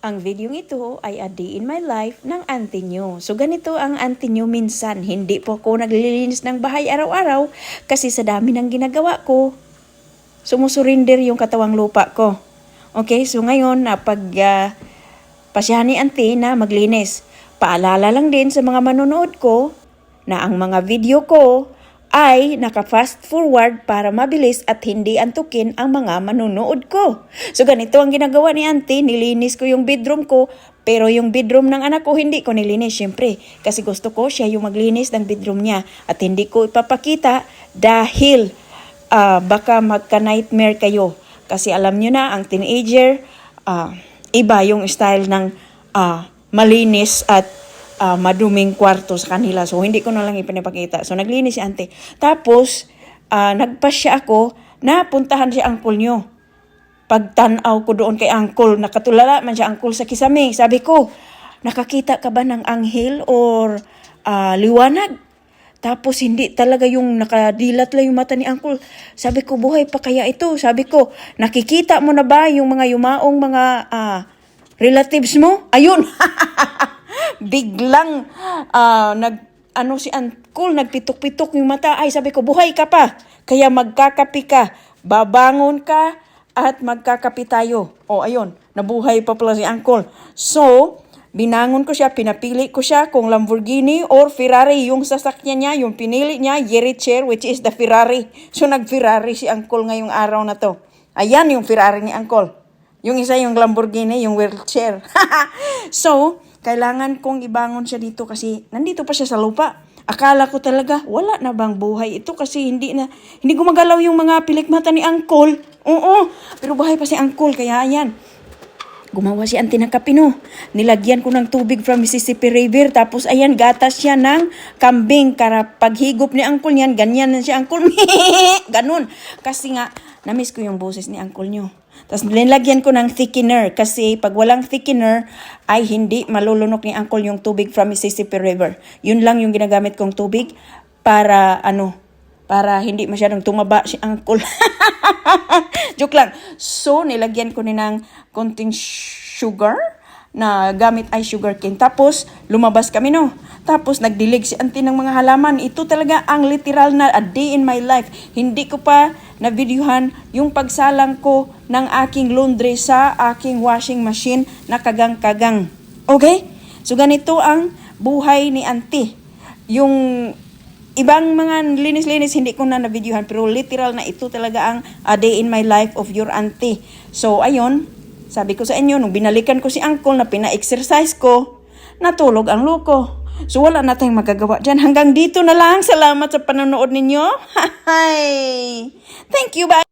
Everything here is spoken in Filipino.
Ang video ito ay a day in my life ng auntie nyo. So ganito ang auntie nyo minsan. Hindi po ako naglilinis ng bahay araw-araw kasi sa dami ng ginagawa ko, sumusurinder yung katawang lupa ko. Okay, so ngayon pasyahan ni auntie na maglinis. Paalala lang din sa mga manonood ko na ang mga video ko ay naka-fast forward para mabilis at hindi antukin ang mga manunood ko. So ganito ang ginagawa ni auntie, nilinis ko yung bedroom ko, pero yung bedroom ng anak ko hindi ko nilinis syempre. Kasi gusto ko siya yung maglinis ng bedroom niya at hindi ko ipapakita dahil baka magka-nightmare kayo. Kasi alam nyo na, ang teenager, iba yung style ng malinis at maduming kwarto sa kanila. So, hindi ko na lang ipinapakita. So, naglinis si auntie. Tapos, nagpasya ako na puntahan si uncle nyo. Pagtanaw ko doon kay uncle, nakatulala man siya uncle sa kisame. Sabi ko, nakakita ka ba ng anghel or liwanag? Tapos, hindi talaga yung nakadilat lang yung mata ni uncle. Sabi ko, buhay pa kaya ito? Sabi ko, nakikita mo na ba yung mga yumaong mga relatives mo? Ayun! Biglang si uncle nagpitok-pitok yung mata. Ay, sabi ko, buhay ka pa. Kaya magkakapi ka. Babangon ka at magkakapi tayo. O, ayun, nabuhay pa pala si uncle. So, binangon ko siya, pinapili ko siya kung Lamborghini or Ferrari. Yung sasakyan niya, yung pinili niya, Yericher, which is the Ferrari. So, nag-Ferrari si uncle ngayong araw na to. Ayan yung Ferrari ni uncle. Yung isa yung Lamborghini, yung wheelchair. So, kailangan kong ibangon siya dito kasi nandito pa siya sa lupa. Akala ko talaga, wala na bang buhay ito kasi hindi gumagalaw yung mga pilikmata ni uncle. Oo, pero buhay pa si uncle, kaya ayan. Gumawa si auntie ng kape, no? Nilagyan ko ng tubig from Mississippi River. Tapos ayan, gatas siya ng kambing. Para paghigop ni uncle niyan, ganyan na si uncle. Ganun. Kasi nga, namiss ko yung boses ni uncle nyo. Tapos nilagyan ko ng thickener. Kasi pag walang thickener, ay hindi malulunok ni uncle yung tubig from Mississippi River. Yun lang yung ginagamit kong tubig para hindi masyadong tumaba si uncle. Joke lang. So, nilagyan ko ng konting sugar na gamit ay sugar cane. Tapos, lumabas kami, no? Tapos, nagdilig si auntie ng mga halaman. Ito talaga ang literal na a day in my life. Hindi ko pa na-videohan yung pagsalang ko ng aking laundry sa aking washing machine na kagang-kagang. Okay? So, ganito ang buhay ni auntie. Yung ibang mga linis-linis, hindi ko na na-videohan. Pero literal na ito talaga ang a day in my life of your auntie. So, ayun. Sabi ko sa inyo, nung binalikan ko si uncle na pina-exercise ko, natulog ang loko. So, wala na tayong magagawa dyan. Hanggang dito na lang. Salamat sa panonood ninyo. Hi! Thank you, bye!